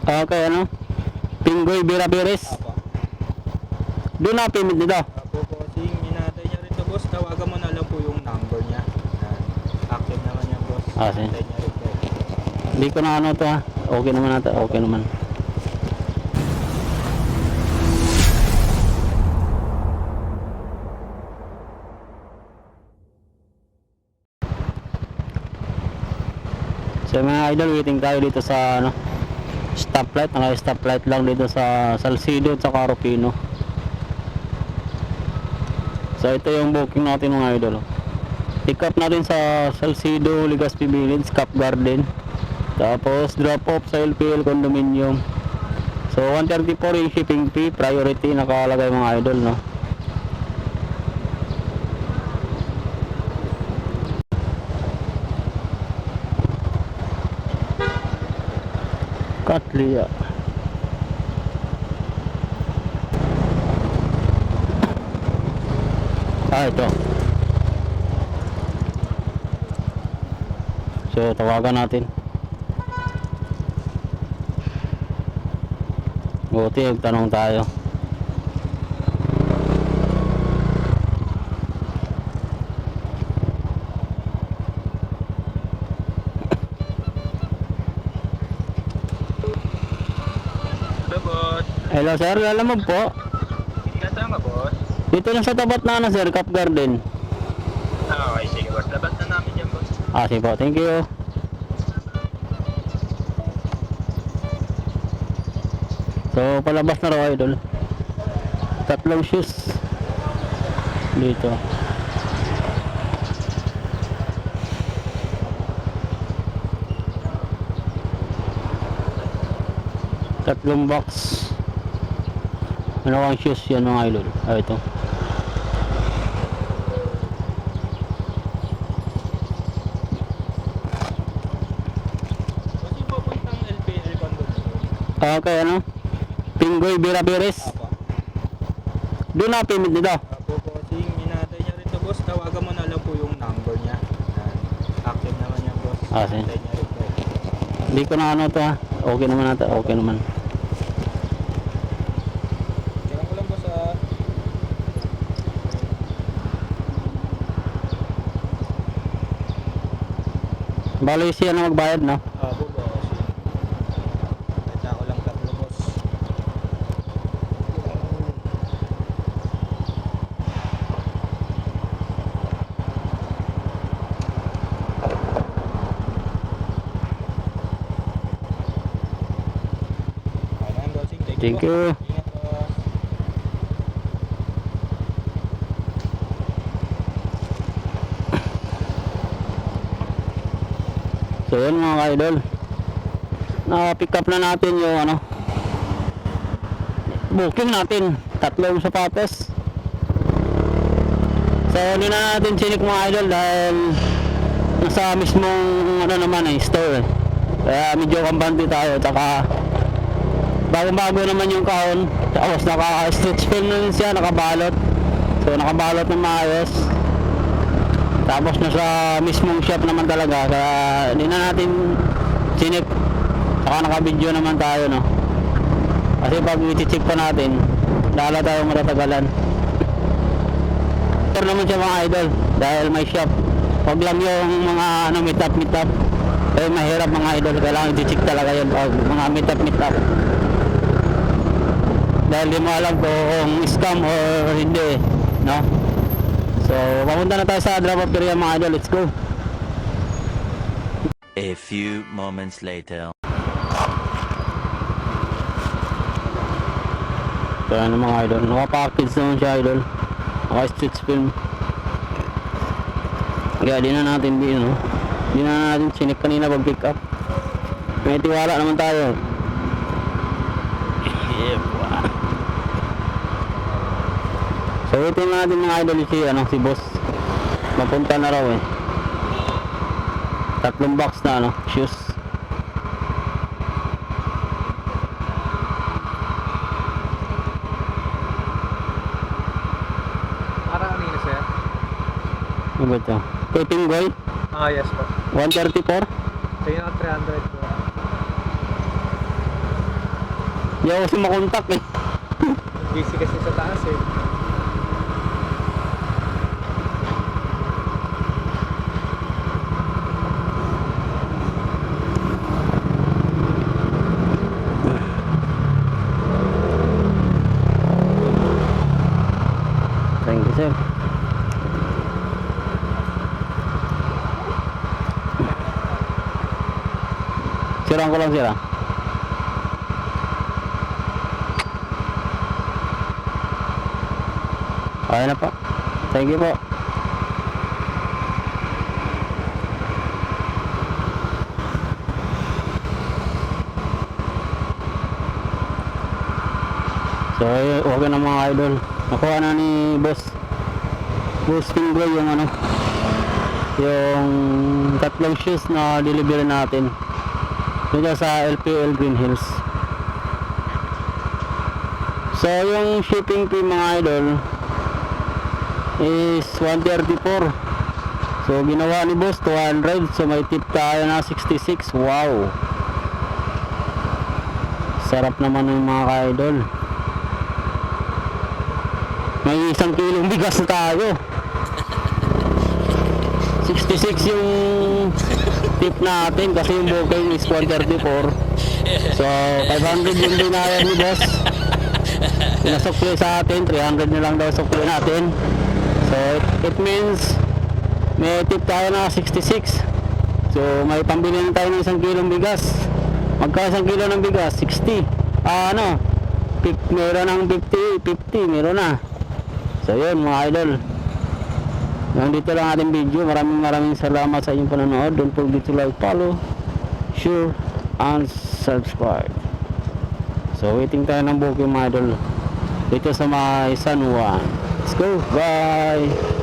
Okay, ano? Pinggoy Birabiris. Apo. Doon na payment nito. Apo, bossing. Minatay niya rin to, boss. Tawagan mo na lang po yung number niya. Yan. Active naman yan, boss. Ah, sige. Minatay niya rin po. Hindi ko na ano to ha. Okay naman natin. Okay naman. So mga idol, waiting tayo dito sa ano, stoplight. Naka-stoplight lang dito sa Salcido at sa Carupino. So ito yung booking natin mga idol. Pick up natin sa Salcido, Legazpi Village, Cap Garden. Tapos drop off sa LPL Condominium. So 134 yung shipping fee, priority nakalagay mga idol, no. Katlia. Ito. So tawagan natin. Buti magtanong tayo. Hello, boss. Hello sir, lalamog po. Kasama, boss. Dito lang sa tapat na ano sir, Cap Garden. Okay, sige, boss. Labas na namin dyan, boss. Sige po, thank you. So palabas na raw idol. Tatlong shoes dito. Tatlong box. Ano ang shoes yan mga idol? Ito. Boss, yung pupuntang LPL Condominium. Okay, ano? Pinggoy Birabiris. Apo. Doon na payment nito. Apo, bossing. Minatay niya rin to, boss. Tawagan mo na lang po yung number niya. Yan. Active naman yan, boss. Sige. Minatay niya rin po. Hindi ko na ano to ha. Okay naman natin. Okay naman. Kailan ko lang, boss, Bali siya na magbayad, no? Apo, bossing. Kita ko lang tatlo, boss. Okay na yan, bossing. Thank you. Ingat, boss. So yun mga idol, na-pick up na natin yung ano, booking natin, tatlong sapatos. So hindi na natin chinik mga idol dahil nasa mismong ano naman store. Kaya medyo kampante tayo, tsaka bago-bago naman yung kahon. Tapos naka-stretch film na rin siya, nakabalot. So nakabalot ng maayos. Tapos nasa mismong shop naman talaga, kaya hindi na natin chinik. Saka naka-video naman tayo, no. Kasi pag i-check pa natin, lalo tayong matatagalan. Ito naman siya mga idol, dahil may shop. Huwag lang yung mga ano, meet up. Eh mahirap mga idol, kailangan i-check talaga yun pag mga meet up. Dahil di mo alam kung scam or hindi, no. So, papunta na tayo sa drop-off area mga idol. Let's go. A few moments later. So, ano mga idol. Naka-package naman siya idol. Naka-stretch film. Kaya di na natin no? Di na natin sinik kanina pag-pick up. May tiwala naman tayo. So, ito natin mga idol si boss. Mapunta na raw eh. Tatlong box na shoes. Parang kanina, sir. Ano ba ito? Kay Pinggoy? Yes po. 134? Kaya 300 po. Hindi ako kasi makontak eh. Busy kasi sa taas eh. Thank you, sir. Sirang ko lang, sir, ah. Okay na po. Thank you po. So, okay na mga idol. Nakuha na ni Boss Tinggoy yung ano, yung tatlong shoes na delivery natin dito sa LPL Green Hills. So, yung shipping fee mga idol is 134. So, ginawa ni Boss 200. So, may tip tayo na 66. Wow! Sarap naman ng mga idol. May 1 kilong bigas na tayo. 66 yung tip natin kasi yung booking is 134. So 500 yung binayad ni boss. Pinasukli sa atin, 300 na lang daw sukli natin. So it means may tip tayo na 66. So may pambili na tayo ng 1 kilong bigas. Magka 1 kilo ng bigas, 60. Meron ng 50, meron na. So yun mga idol, nandito lang ating video. Maraming salamat sa inyong panonood. Don't forget to like, follow, share, and subscribe. So waiting tayo ng booking mga idol dito sa may San Juan. Let's go, bye.